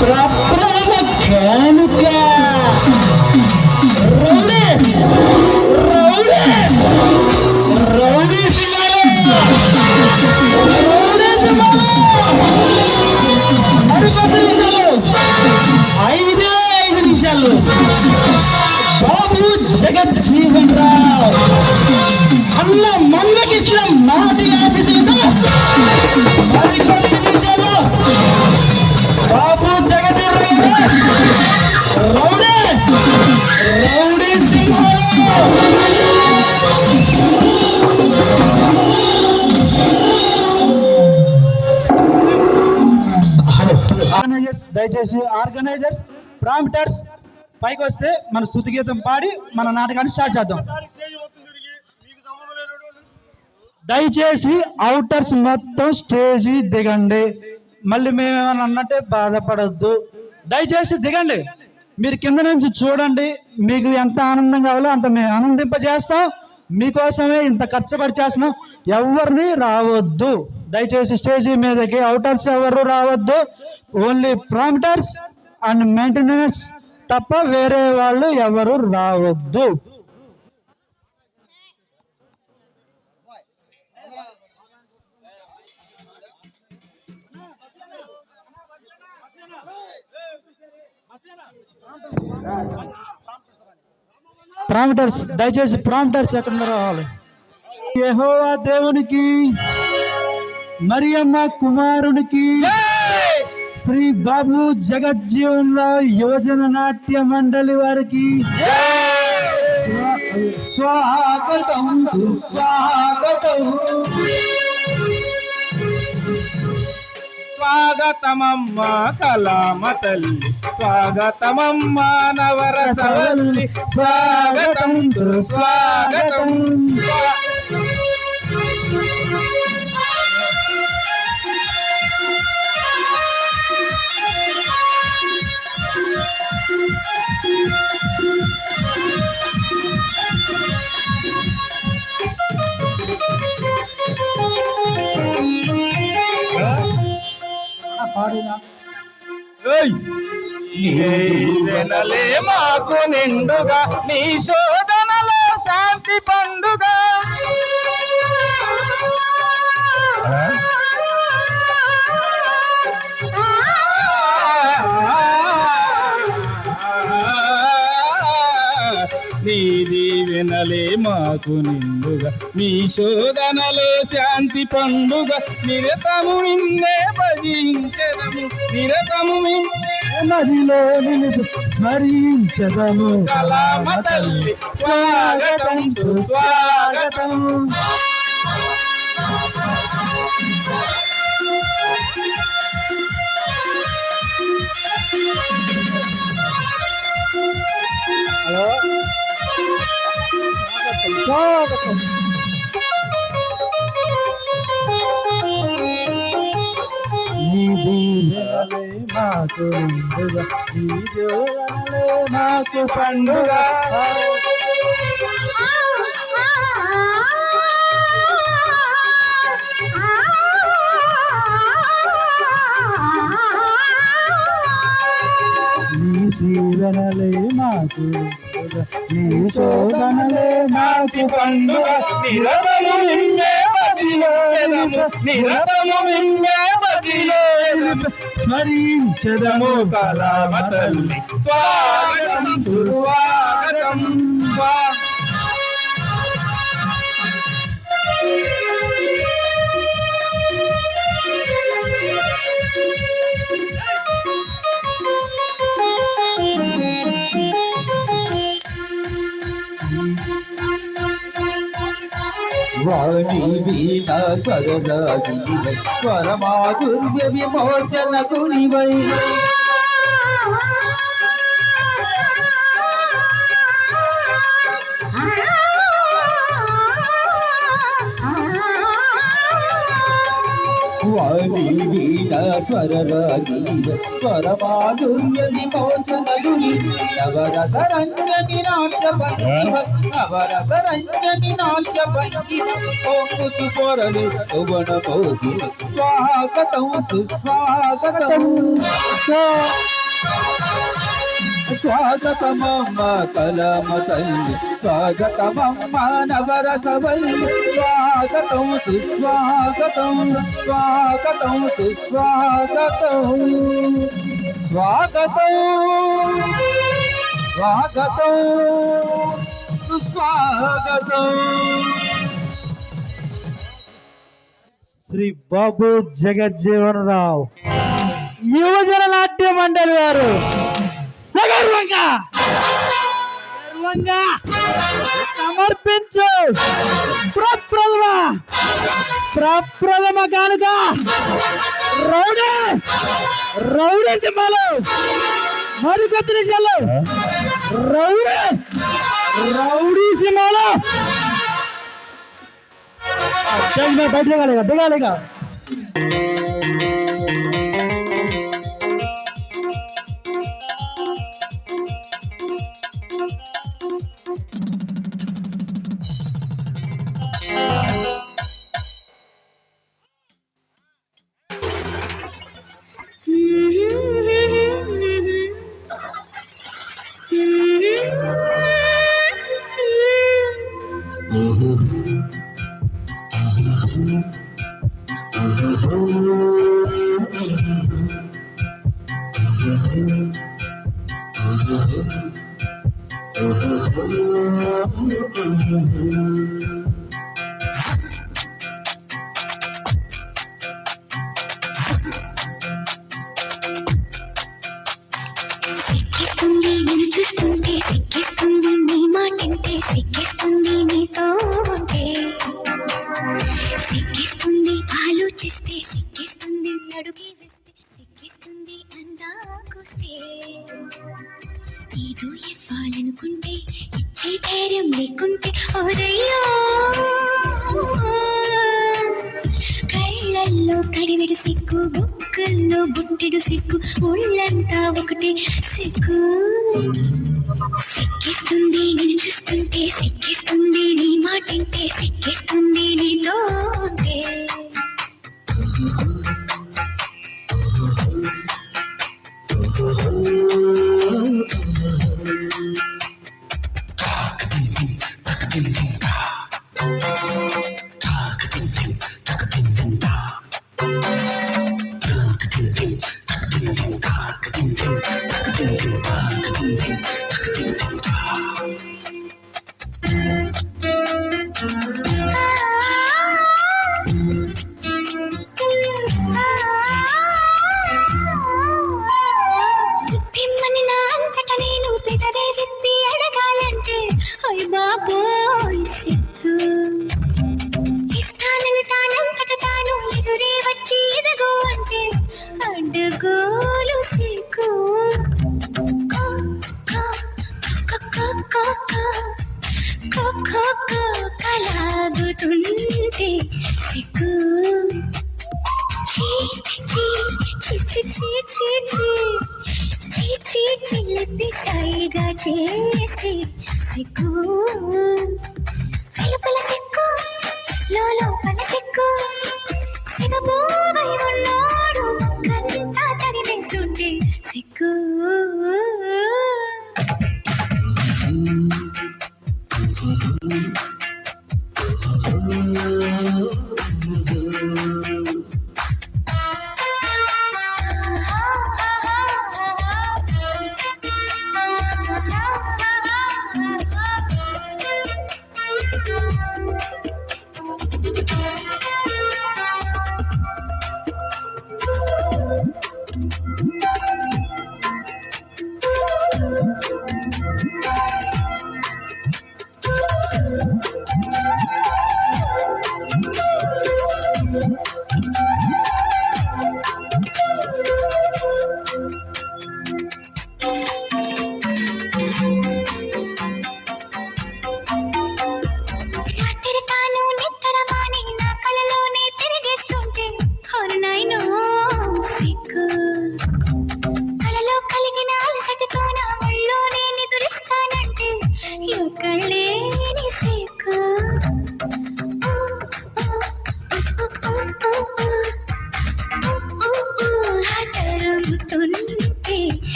ప్రప్రథమ కానుక rowdy rowdy rowdy సింహాలు rowdy సింహాలు మరికొద్ది నిమిషాలు 5 నిమిషాలు బాబు జగజ్జీవన్ రావు అన్న మందకిష్టం మాది ఆశీస్సులతో మరికొద్ది నిమిషాలు బాబు జగజ్జీవన్ రావు రౌడీ రౌడీ సింహాలు దయచేసి ఆర్గనైజర్స్ ప్రాంప్టర్స్ పైకి వస్తే మన స్తుతి గీతం పాడి మన నాటకాన్ని స్టార్ట్ చేద్దాం. దయచేసి అవుటర్స్ మొత్తం స్టేజీ దిగండి. మళ్ళీ మేమేమన్నా అన్నట్టే బాధపడద్దు. దయచేసి దిగండి. మీరు కింద నుంచి చూడండి. మీకు ఎంత ఆనందం కావాలో అంత మేము ఆనందింపజేస్తాం. మీకోసమే ఇంత కష్టపడి చేస్తున్నాం. ఎవరిని రావద్దు. దయచేసి స్టేజీ మీదకి అవుటర్స్ ఎవరు రావద్దు. ఓన్లీ ప్రాంప్టర్స్ అండ్ మెయింటెనెన్స్ తప్ప వేరే వాళ్ళు ఎవరు రావద్దు. ప్రాంప్టర్స్ దయచేసి ప్రాంప్టర్స్ ఎక్కడ రావాలి. యెహోవా దేవునికి, మరియమ్మ కుమారునికి, శ్రీ బాబు జగజ్జీవన్ రావు యువజన నాట్య మండలి వారికి స్వాగతం సుస్వాగతం. స్వాగతమమ్మ కళామ తల్లి, స్వాగతమమ్మ నవరసవల్లి, స్వాగతం సుస్వాగతం. నీవెనలే మాకు నిండుగా, నీ శోధనలో శాంతి పండుగ. నీ దీవెనలే మాకు నిండుగా, నీ శోధనలో శాంతి పండుగ. నిరతము నిన్నే భజించెదము, నిరతము నిన్నే నదిలో నిలుపు స్మరించెదము. కళామ తల్లి స్వాగతం సుస్వాగతం. హలో స్వాగతం. నీ దీవెనలే మాకు నిండుగా, నీ దీవెనలే మాకు పండుగ. నీ దీవెనలే మాకు, నీ శోధనలే మాకు పండుగ. నిరతము నిన్నే భజించెదము, నిరతము నిన్నే భజించెదము. స్మరించెదము కళామ తల్లి స్వాగతం సుస్వాగతం. వాణి వీణ స్వరరాజీవై, స్వరమాధుర్య విమోచన గుణివై. వాణి వీణ స్వరరాజీవ స్వరమాధుర్య విమోచన గురి నవరస రంజని నాట్య భంగిమ నవరస రంజని నాట్య భంగిమ పోకుచు పొరలు యువన పోగి స్వాగతం సుస్వాగతం స్వాగతమమ్మ కలమ తల్లి స్వాగతమమ్మ నవరసవల్లి స్వాగతం సుస్వాగతం స్వాగతం సుస్వాగతం స్వాగతం స్వాగతం సుస్వాగతం. శ్రీ బాబు జగజ్జీవన్ రావు యువజన నాట్య మండలి వారు సగర్వంగా సమర్పించు ప్రప్రథమ కానుక రౌడీ సింహాలు మరికొద్ది నిమిషాలు రౌడీ సింహాలు బయట దిగాలిగా సిక్కిస్తుంది నిన్ను చూస్తుంటే, సిక్కిస్తుంది నీ మాటింటే, సిక్కిస్తుంది నీతో ఉంటే, సిక్కిస్తుంది ఆలోచిస్తే, సిక్కిస్తుంది అడుగే వేస్తే, సిక్కిస్తుంది అందాకొస్తే. ఏదో ఇవ్వాలనుకుంటే ఇచ్చే ధైర్యం లేకుంటే ఓరయ్యో కళ్ళల్లో కడివెడు సిగ్గు, బుక్కల్లో బుట్టెడు సిగ్గు, ఒళ్ళంతా ఒకటి సిగ్గు. సిక్కిస్తుంది నిన్ను చూస్తుంటే, సిక్కిస్తుంది నీ మాటింటే, సిక్కిస్తుంది నీతో ఉంటే. తిమ్మని నా అంతట నేను పెదవే విప్పి అడగాలంటే అయ్ బాబోయ్ సిగ్గు. ఇస్తానని తానంతట తాను ఎదురే వచ్చి ఎదగో అంటే అడ్డగోలు సిగ్గు. కలాగుతుంటే సిగ్గు. చీ చీ చీ చీ చీ చీ చీ చీ చిలిపి సైగా చేసి సిగ్గు. వెలుపల సిగ్గు, లోపల సిగ్గు, సిగబోవై ఉన్నాడు మొక్కంతా తడివేస్తుంటే సిగ్గు.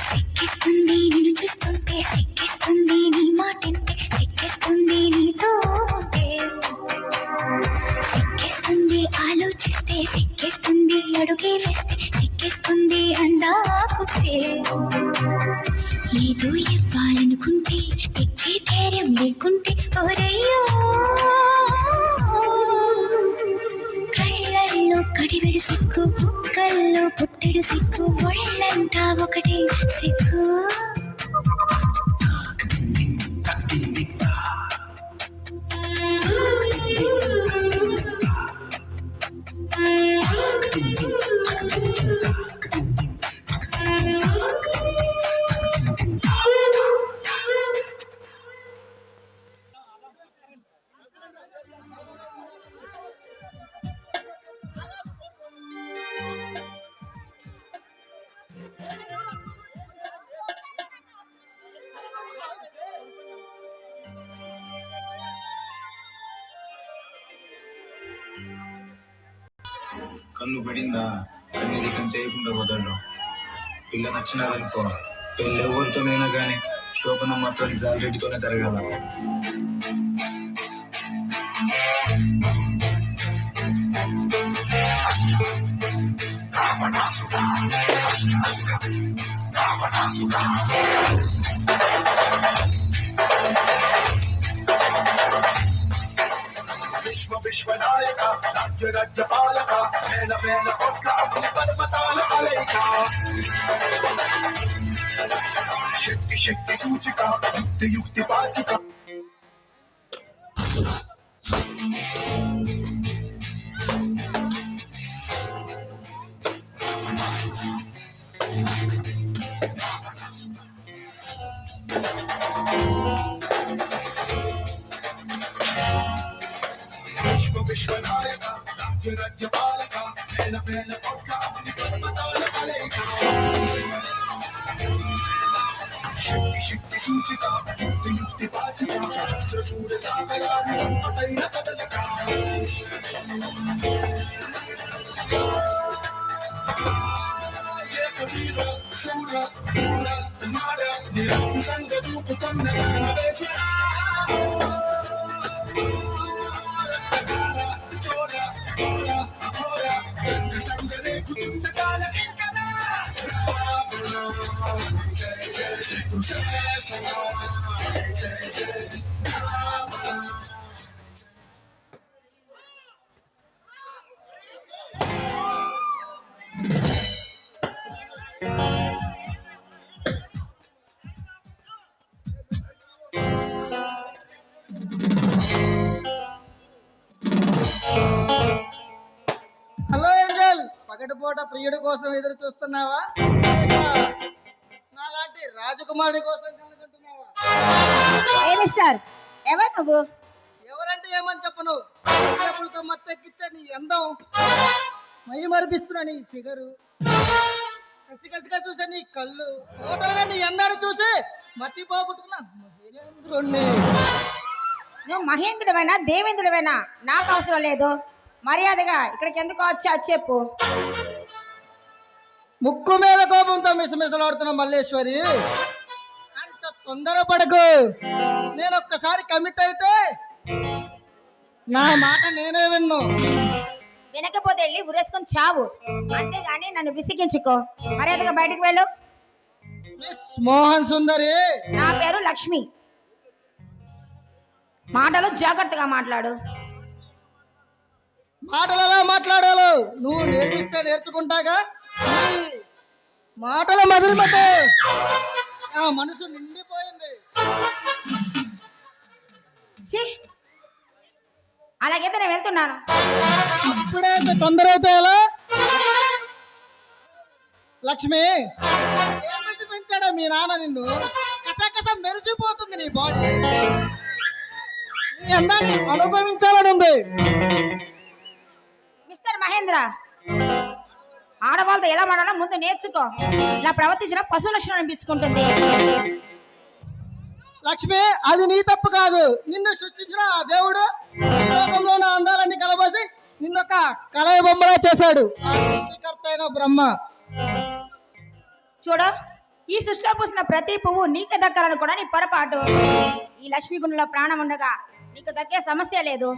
సిక్కిస్తుంది నిన్ను చూస్తుంటే, సిక్కిస్తుంది నీ మాటంటే, సిక్కిస్తుంది నీతో ఉంటే, సిక్కిస్తుంది ఆలోచిస్తే, సిక్కిస్తుంది అడుగే వేస్తే, సిక్కిస్తుంది అందాకొస్తే, ఏదో ఇవ్వాలనుకుంటే తెచ్చే ధైర్యం లేకుంటే ఓరయ్యో, కళ్ళల్లో కడివెడు సిక్కు, బుక్కల్లో పుట్టెడు సిక్కు, ఒళ్ళంతా ఒకటే సిక్కు. కన్ను పడిందా కన్నీది కంచేయకుండా వదలడం. పిల్ల నచ్చినాదనుకో, పెళ్ళి ఎవరితోనైనా కానీ శోభనం మాత్రం జాలరెడ్డితోనే జరగాల. విశ్వనాయక రాజ్య రాజ్యపాలక వేల వేల కోట్ల అగ్ని పర్వతాల కలయిక, శక్తి శక్తి సూచిక యుక్తి యుక్తి పాచిక. విశ్వనాయక రాజ్య రాజ్యపాలక వేల వేల కోట్ల అగ్ని పర్వతాల కలయిక, శక్తి శక్తి సూచిక యుక్తి యుక్తి పాచిక, సహస్ర సూర్య సాగరాలు దంపటైన కదలిక. ఏకవీర శూర క్రూర కుమార నిరంకుశంగ దూకుతున్న కన్నవేశ, హలో ఏంజల్, పగటిపూట ప్రియుడి కోసం ఎదురు చూస్తున్నావా, లేక నాలాంటి రాజకుమారుడి కోసం కనుకుంటున్నావా? ఏ మిస్టర్, ఎవరు నువ్వు? ఎవరంటే ఏమని చెప్పను, చెప్పులతో మత్తెక్కిచ్చే నీ అందం, మై మరిపిస్తున్నా నీ ఫిగరు, కసికసిగా చూసే నీ కళ్ళు, టోటల్గా నీ అందాన్ని చూసి మతి పోగొట్టుకున్నా మహేంద్రుణ్ణి. నువ్వు మహేంద్రుడివైనా దేవేంద్రుడివైనా నాకు అవసరం లేదు. మర్యాదగా ఇక్కడికి ఎందుకు వచ్చా చెప్పు. ముక్కు మీద కోపంతో మిసమిసలాడుతున్న మల్లేశ్వరి, అంత తొందరపడకు. నేను ఒక్కసారి కమిట్ అయితే నా మాట నేనే విన్ను. వినకపోతే వెళ్ళి ఉరేసుకొని చావు, అంతేగాని నన్ను విసిగించుకో. మర్యాదగా బయటకు వెళ్ళు. మిస్ మోహన్ సుందరి, నా పేరు లక్ష్మి. మాటలు జాగ్రత్తగా మాట్లాడు. మాటలు ఎలా మాట్లాడాలో నువ్వు నేర్పిస్తే నేర్చుకుంటాగా. నీ మాటలు మొదలుపెట్టు, నా మనసు నిండిపోయింది. ఛీ, అలాగైతే నేను వెళ్తున్నాను. ఇప్పుడే తొందర అయితే ఎలా? లక్ష్మి, ఏమిటి పెంచాడా మీ నాన్న నిన్ను? కసకస మెరిసిపోతుంది నీ బాడీ. నీ అందాన్ని అనుభవించాలని ఉంది. మిస్టర్ మహేంద్ర, ఆడవాళ్ళతో ఎలా మాడాలో ముందు నేర్చుకో. ఇలా ప్రవర్తించిన పశు లక్షణం అనిపించుకుంటుంది. లక్ష్మి, అది నీ తప్పు కాదు. నిన్ను సృష్టించిన ఆ దేవుడు ఈ లోకంలో నా అందాలన్నీ కలబోసి నిన్నొక కలయ బొమ్మలా చేశాడు ఆ సృష్టికర్త అయిన బ్రహ్మ. చూడు, ఈ సృష్టిలో పూసిన ప్రతి పువ్వు నీకు దక్కాలని కూడా నీ పొరపాటు. ఈ లక్ష్మీ గుండెలో ప్రాణం ఉండగా నీకు దక్కే సమస్య లేదు.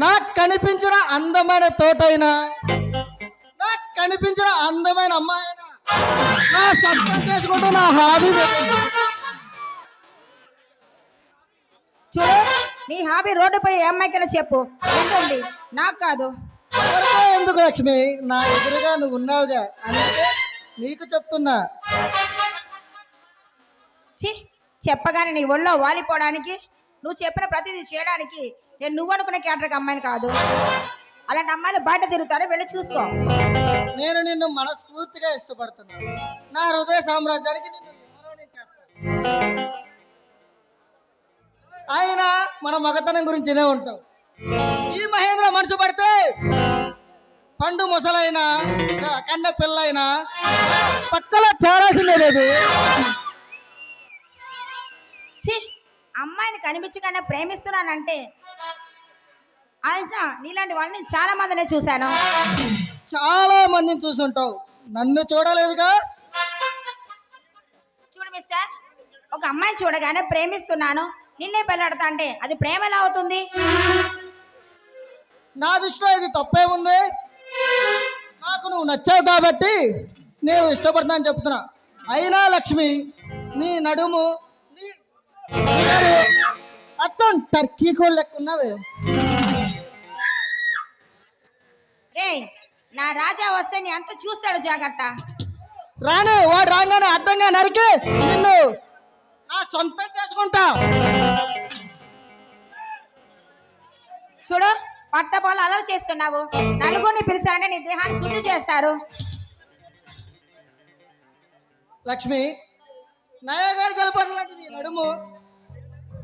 నాకు కనిపించిన అందమైన తోటైనా, నాకు కనిపించిన అందమైన అమ్మాయి అయినా నా సొంతం చేసుకుంటూ నా హాబీ చూడు, నీ హాబీ రోడ్డుపై ఏ అమ్మాయికైనా చెప్పు, ఉంటుంది, నాకు కాదు. ఎవరికో ఎందుకు లక్ష్మి, నా ఎదురుగా నువ్వు ఉన్నావుగా, అందుకే నీకు చెప్తున్నా. ఛీ, చెప్పగానే నీ ఒళ్ళో వాలిపోవడానికి, నువ్వు చెప్పిన ప్రతిదీ చేయడానికి నేను నువ్వు అనుకునే క్యాటర్కి అమ్మాయిని కాదు. అలాంటి అమ్మాయిలు బయట తిరుగుతారో వెళ్ళి చూసుకో. నేను నిన్ను మనస్ఫూర్తిగా ఇష్టపడుతున్నాను. నా హృదయ సామ్రాజ్యానికి నిన్ను ఎవరో చేస్తాను. అయినా మన మగతనం గురించినే ఉంటావు. ఈ మహేంద్ర మనసు పడితే పండు ముసలైనా కన్న పిల్లైనా పక్కలో చేరాల్సిందే బేబీ. ఛీ, అమ్మాయిని కనిపించగానే ప్రేమిస్తున్నానంటే ఆయన నీలాంటి వాళ్ళని చాలా మందినే చూశాను. చాలా మందిని చూసుంటావు, నన్ను చూడలేదుగా. చూడు మిస్టర్, ఒక అమ్మాయిని చూడగానే ప్రేమిస్తున్నాను, నిన్నే పెళ్ళాడతా అంటే అది ప్రేమ ఎలా అవుతుంది? నా దృష్టిలో ఇది తప్పేముంది? నాకు నువ్వు నచ్చావు కాబట్టి నేను ఇష్టపడతానని చెప్తున్నా. అయినా లక్ష్మి, నీ నడుము, నీ అత్తం టర్కీ కోళ్ళు లెక్క ఉన్నావే. రే, నా రాజా వస్తే నీ అంత చూస్తాడు, జాగ్రత్త. రాను, వాడు రాగానే అడ్డంగా నరికి నిన్ను నా సొంతం చేసుకుంటా. చూడు, పట్టపాలు అలర్ చేస్తున్నావు. నలుగురిని పిలిచారంటే నీ దేహాన్ని శుద్ధి చేస్తారు. లక్ష్మి, నయగారు జలపదలాంటి నీ నడుము,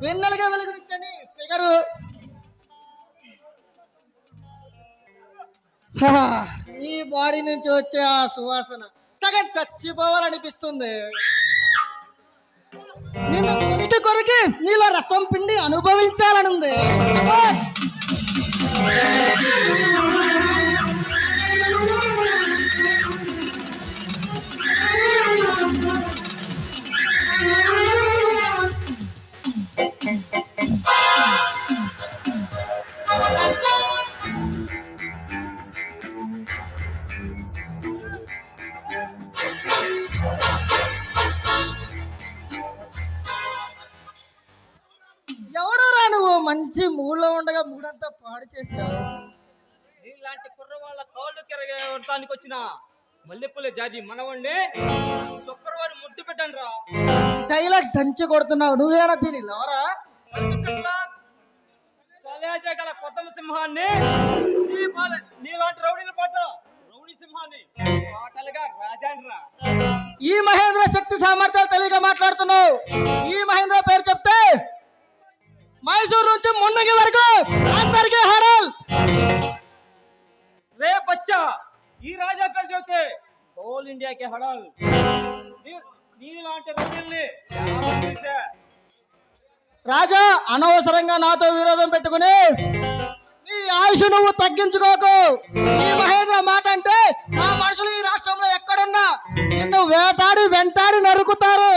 వెన్నెలుగా వెలుగునిచ్చని ఫిగరు, ఈ బాడీ నుంచి వచ్చే ఆ సువాసన సగం చచ్చిపోవాలనిపిస్తుంది. నిన్ను కొరికి కొరికి నీలో రసం పిండి అనుభవించాలనుంది. ఎవడోరా నువ్వు? మంచి మూడ్లో ఉండగా మూడంతా పాడు చేసావు. నీలాంటి కుర్ర వాళ్ళ కాళ్ళు కిరగడానికి వచ్చిన మల్లెపూల జాజి మనవండి శుక్రవారం ముద్దు పెట్టండి రా. డైలాగ్స్ దంచి కొడుతున్నావు. నువ్వేనా దీని లవరా? గల కొత్త సింహాన్ని నీలాంటి రౌడీల పాట రౌడీ సింహాన్ని పాటలుగా రాజాండ్రా. ఈ మహేంద్ర శక్తి సామర్థ్యాలు తెలియక మాట్లాడుతున్నావు. ఈ మహేంద్ర పేరు చెప్తే మైసూరు నుంచి మున్నగి వరకు అందరికీ హడల్. రే బచ్చా, ఈ రాజా పేరు చెప్తే హోల్ ఇండియాకి హడల్. నీలాంటి రౌడీల్ని రాజా, అనవసరంగా నాతో విరోధం పెట్టుకుని నీ ఆయుష్ నువ్వు తగ్గించుకోకు. ఈ మహేంద్ర మాట అంటే ఆ మనుషులు ఈ రాష్ట్రంలో ఎక్కడున్నా నిన్ను వేటాడి వెంటాడి నరుకుతారు.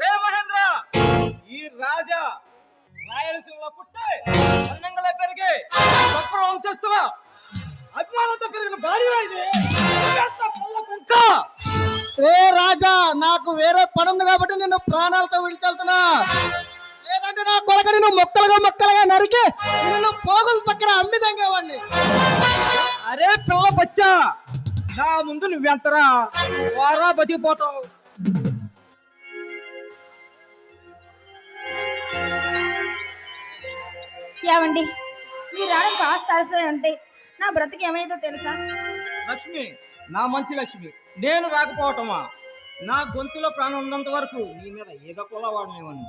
రే మహేంద్ర, ఈ రాజా రాయలసీమలో పుట్టే అన్నంగల పెరిగి చక్ర వంశస్థుల అభిమానంతో పెరిగిన భార్య ఇది. రే రాజా, నాకు వేరే పని ఉంది కాబట్టి నిన్ను ప్రాణాలతో విడిచెళ్తున్నా. లేదంటే నా కొలకని నువ్వు మొక్కలుగా నరికి నిన్ను పోగుల పక్కన అమ్మి తంగేవాడిని. అరే పిల్ల బచ్చా, నా ముందు నువ్వెంతరా వారా బతికిపోతావు. ఏమండి, మీరు రావడం కాస్త అలసే ఉంటే నా బ్రతికి ఏమైందో తెలుసా? లక్ష్మి, నా మంచి లక్ష్మి, నేను రాకపోవటమా? నా గొంతులో ప్రాణం ఉన్నంత వరకు నీ మీద ఏదో కూడా వాడలేమని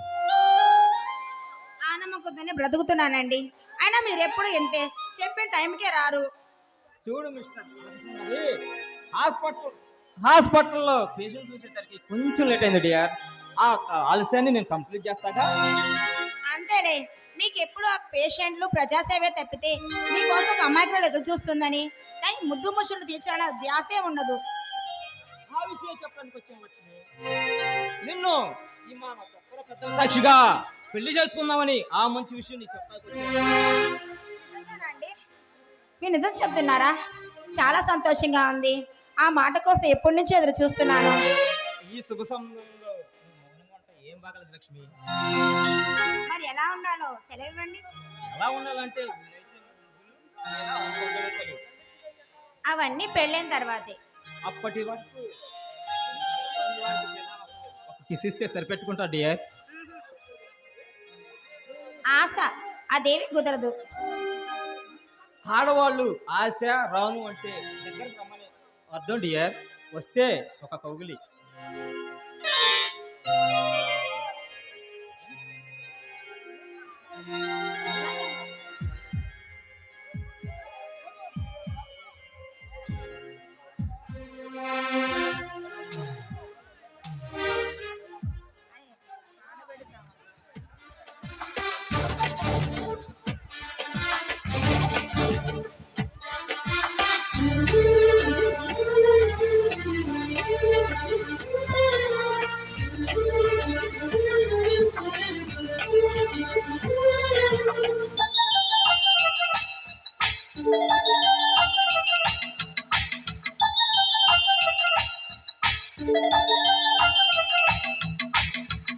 ఆనమ్మకుందని బ్రతుకుతున్నానండి. అయినా మీరు ఎప్పుడు ఎంతే, చెప్పిన టైంకే రారు. చూడు మిస్టర్, హాస్పిటల్లో పేషెంట్ చూసేసరికి కొంచెం లేట్ అయింది డియర్. ఆ ఆలస్యాన్ని నేను కంప్లీట్ చేస్తాగా. అంతేలే, మీకు ఎప్పుడు ఆ పేషెంట్లు ప్రజాసేవే తప్పితే మీకోసం ఒక అమాయకులు ఎదురు చూస్తుందని కానీ ముద్దు ముషులు తీర్చాలన్న ధ్యాసే ఉండదు. ఆ విషయం చెప్పడానికి వచ్చాను లక్ష్మి. నిన్ను ఈ మా చొక్కర పెద్ద సాక్షిగా పెళ్లి చేసుకుందామని ఆ మంచి విషయం నీకు చెప్పడానికి వచ్చాను. నిజంగానా అండి? మీరు నిజం చెప్తున్నారా? చాలా సంతోషంగా ఉంది. ఆ మాట కోసం ఎప్పటి నుంచి ఎదురు చూస్తున్నాను. ఈ శుభ సమయంలో మౌనంగా ఉంటే ఏం బాగలేదు లక్ష్మి. మరి ఎలా ఉండాలో సెలవు ఇవ్వండి. ఎలా ఉండాలంటే అవన్నీ పెళ్ళైన తర్వాతే. అప్పటి వరకు ఒక కిస్ ఇస్తే సరిపెట్టుకుంటా డియర్. ఆశ అదేమి కుదరదు. ఆడవాళ్ళు ఆశ రాను అంటే దగ్గర రమ్మని అర్థం డియర్. వస్తే ఒక కౌగిలి.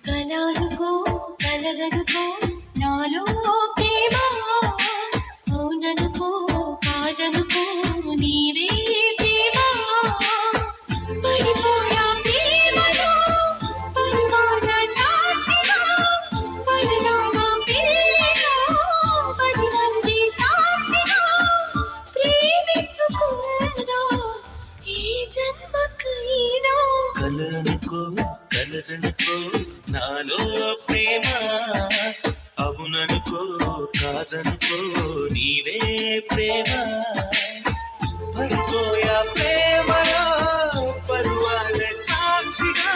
కలనుకో కలదనుకో నాలో ప్రేమ, అవుననుకో కాదనుకో నీవే ప్రేమ. పడిపోయా ప్రేమలో పరువాల సాక్షిగా, పడనామా ప్రేమలో 10 మంది సాక్షిగా ప్రేమించుకుందా ఈ జన్మకైనా. కలనుకో కలదనుకో నాలో ప్రేమ, అవుననుకో కాదనుకో నీవే ప్రేమ. పడిపోయా ప్రేమలో పరువాల సాక్షిగా,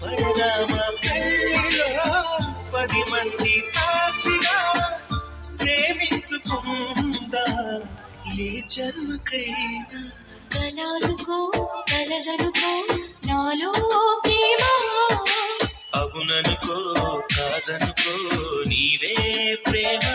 పడదామ పెళ్ళిలో 10 మంది సాక్షిగా ప్రేమించుకుందా ఏ జన్మకైనా. కలనుకో కలదనుకో నాలో ప్రేమ, అవుననుకో కాదనుకో నీవే ప్రేమ.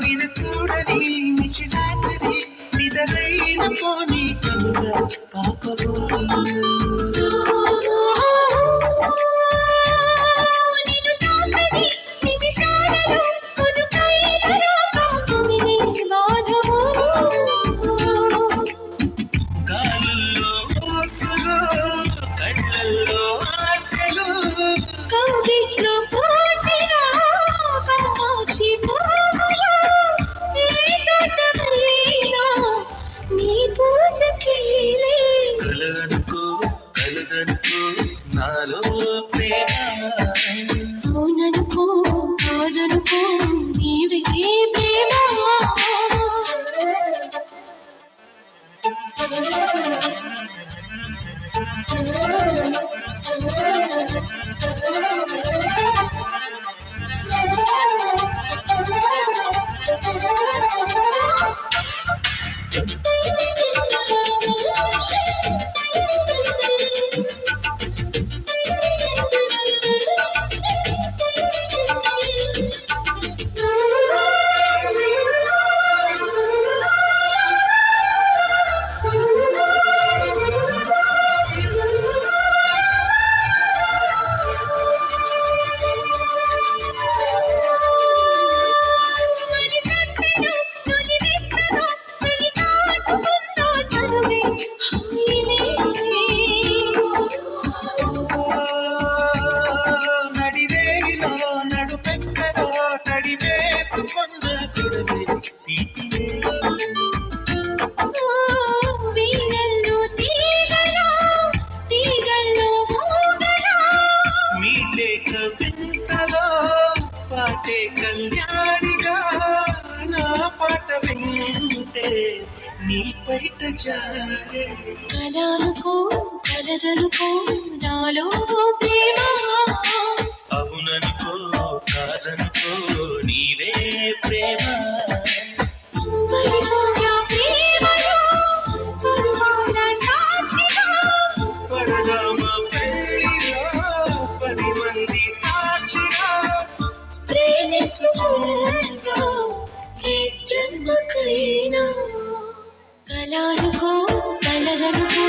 నిన్ను చూడని నిశిరాత్రి నిదరైన పోనీ కనుగా పాపవో. నిన్ను తాకని నిమిషాలలో కొనుకైన పాపమినే బాధవో. కాలుల్లో ఊసులు కళ్ళల్లో ఆశలు, కౌగిట్లో పోసిన కామాక్షి పువ్వులు, ఏ తోటమైనా నీ పూజకిలే. కలదనుకో కలదనుకో నాలో ప్రేమ, అవుననుకో కాదనుకో నీవే ప్రేమ. చేసుకున్న గొడవే తీపినే వీణల్లో తీగలా తీగల్లో మూగలా మీటేక వింతలో పాటే కళ్యాణిగా నా పాట వింటే నీ పైట జారే కలనుకో కలదనుకో నాలో ప్రేమ అవుననుకో కాదనుకో నీవే ప్రేమ పడిపోయా ప్రేమలో పరువాల సాక్షిగా పడరామ పెళ్ళిలో 10 మంది సాక్షిగా ప్రేమించుకుంటూ ఈ జన్మకైనా కలనుకో కలదనుకో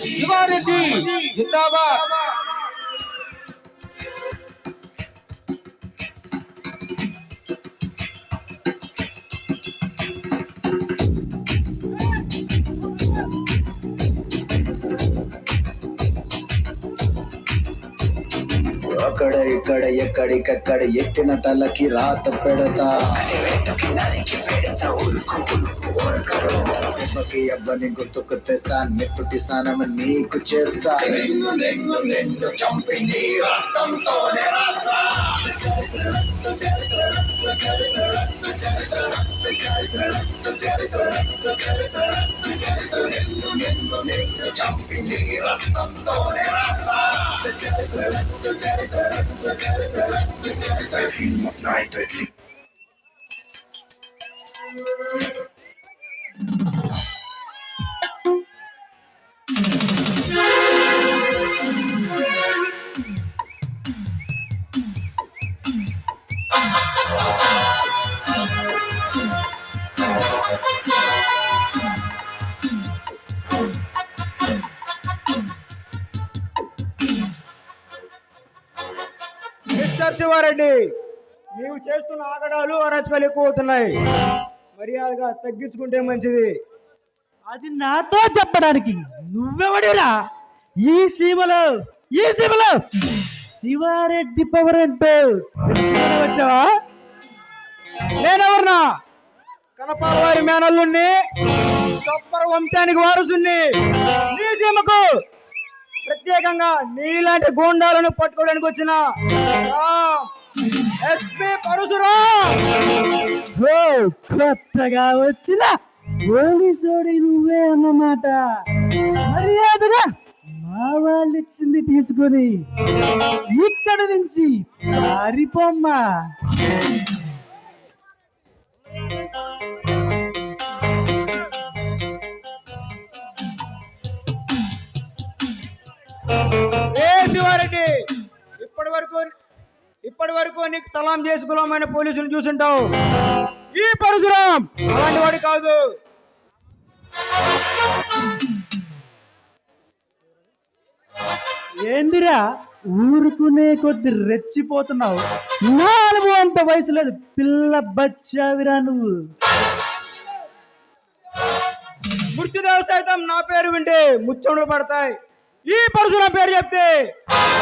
శివారెడ్డి జిందాబాద్. అక్కడ ఇక్కడ ఎక్కడికక్కడ ఎత్తిన తలకి రాత పెడతా దెబ్బకి అబ్బని గుర్తుకు తెస్తా నెట్టుటి స్నానం నీకు చేస్తా నిన్ను చంపి నీ రక్తంతోనే రాస్తా నిన్ను చంపి నీ రక్తంతోనే రాస్తా I dream of night, I dream. Mister Sivareddy, నీవు చేస్తున్న ఆగడాలు అరాచకాలు ఎక్కువ అవుతున్నాయి. మర్యాదగా తగ్గించుకుంటే మంచిది. అది నాతో చెప్పడానికి నువ్వెవడిరా? ఈ సీమలో శివారెడ్డి పవర్ అంటే తెలుసుకొని వచ్చావా? నేనెవరన్నా? కనపాల వారి మేనల్లుణ్ణి, చొప్పర వంశానికి వారసుని. నీ సీమకు ప్రత్యేకంగా నీలాంటి గూండాలను పట్టుకోవడానికి వచ్చిన ఎస్పీ పరశురాం. ఓ, కొత్తగా వచ్చిన పోలీసోడి నువ్వే అన్నమాట. మర్యాదగా మా వాళ్ళు ఇచ్చింది తీసుకొని ఇక్కడ నుంచి పారిపోమ్మా. ఏ శివారెడ్డి, ఇప్పటి వరకు నీకు సలాం చేసి గులామైన పోలీసులు చూసుంటావు. ఈ పరశురాం అలాంటి వాడి కాదు. ఏందిరా ఊరుకునే కొద్ది రెచ్చిపోతున్నావు? 4 అంత వయసు లేదు, పిల్ల బచ్చావిరా నువ్వు. మృత్యుదేవ సైతం నా పేరు వింటే ముచ్చములు పడతాయి. ఈ పరశురాం పేరు చెప్తే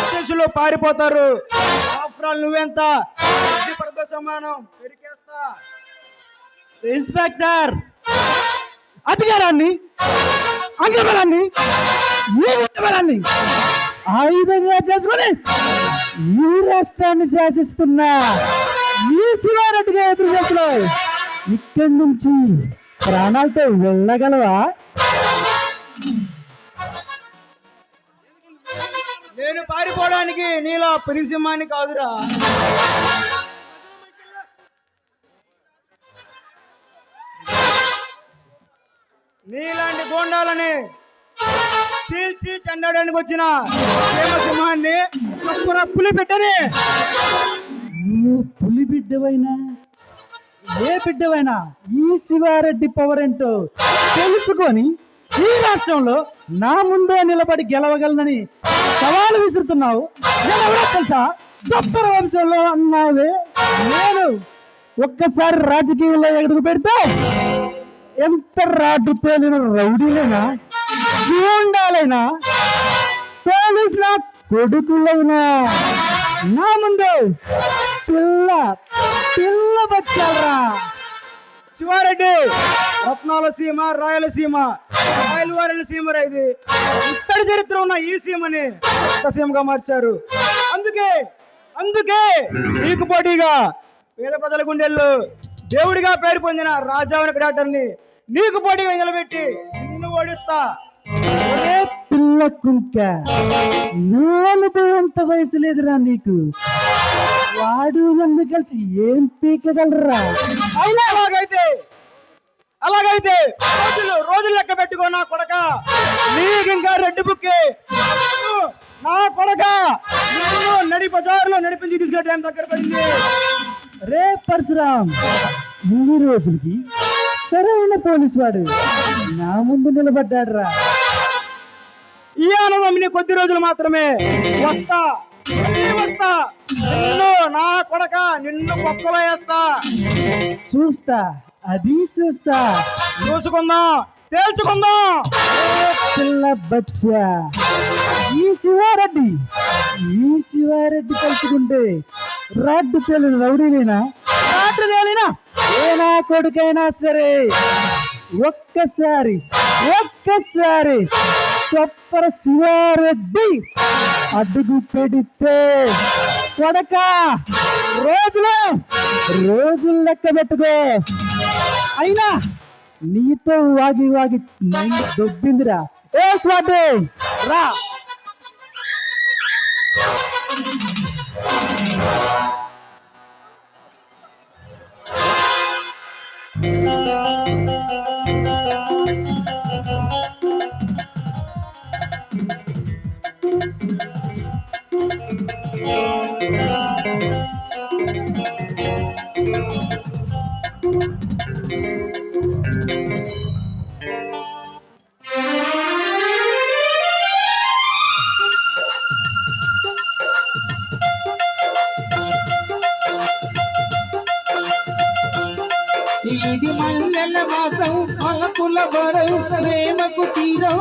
అధ్యక్షులు పారిపోతారు. ఆఫ్టర్ ఆల్ నువ్వెంత సమానం పెరికేస్తా. ఇన్స్పెక్టర్, అధికారాన్ని, అంగబలాన్ని, బలాన్ని ఆయుధంగా చేసుకుని ఈ రాష్ట్రాన్ని శాసిస్తున్నా ఈ శివారెడ్డిగా ఎదురు చేస్తున్నావు. ఇక్కడి నుంచి ప్రాణాలతో వెళ్ళగలవా? నేను పారిపోవడానికి నీలా పరిసింహాన్ని కాదురా. నీలాంటి గోండాలని చీల్చి చెండాడానికి వచ్చిన సింహాన్ని పులి పెట్టని. నువ్వు పులి బిడ్డవైనా ఏ బిడ్డవైనా ఈ శివారెడ్డి పవర్ ఏంటో తెలుసుకొని ఈ రాష్ట్రంలో నా ముందే నిలబడి గెలవగలనని సవాలు విసురుతున్నావు. నేను ఎవరో తెలుసా? చప్పర వంశంలో అన్నావే. నేను ఒక్కసారి రాజకీయంలో ఎదుగు పెడితే ఎంత రాడ్డు తేలిన రౌడీలైనా గూండాలైనా పోలీసుల కొడుకులైనా నా ముందు పిల్ల పిల్ల బచ్చాలరా. శివారెడ్డి రత్నాల సీమ, రాయలసీమ, రాయలవారి సీమ ఇది ఉత్తర చరిత్ర ఉన్న ఈ సీమని కొత్త సీమగా మార్చారు. అందుకే అందుకే నీకు పోటీగా పేద ప్రజల గుండెల్లో దేవుడిగా పేరు పొందిన రాజావనక డాక్టర్ని నీకు పోటీగా నిలబెట్టి నిన్ను ఓడిస్తా. ఒరే పిల్ల కుంక, నాలుగుంత వయసు లేదురా నీకు. వాడు నన్ను కలిసి ఏం పీకగలరా? అయినా అలాగైతే రోజులు లెక్క పెట్టుకో నా కొడక. నీకు ఇంకా రెడ్డి బుక్కి నా కొడక. నిన్ను నడి బజార్లో నడిపించి తీసుకెళ్ళే టైం దగ్గర పడింది. రే పరశురాం, ఇన్ని రోజులకి సరైన పోలీసు వాడు నా ముందు నిలబడ్డాడురా. ఈ ఆనందం నీ కొద్ది రోజులు మాత్రమే. వస్తా నిన్ను నా కొడక, నిన్ను పొక్కలో వేస్తా. చూస్తా, అది చూస్తా. చూసుకుందాం, తేల్చుకుందాం. పిల్ల బచ్చా, ఈ శివారెడ్డి కలుసుకుంటే రాడ్డు తేలిన రౌడీలైనా రాడ్డు తేలినా ఏ నా కొడుకైనా సరే ఒక్కసారి చప్పర శివారెడ్డి అడుగు పెడితే కొడక రోజులు లెక్క పెట్టుకో. అయినా నీతో వాగి మైండ్ దొబ్బిందిరా. ఏ స్వామి రా. ఇది మల్లెల మాసం మలపుల వరం ప్రేమకు తీరం.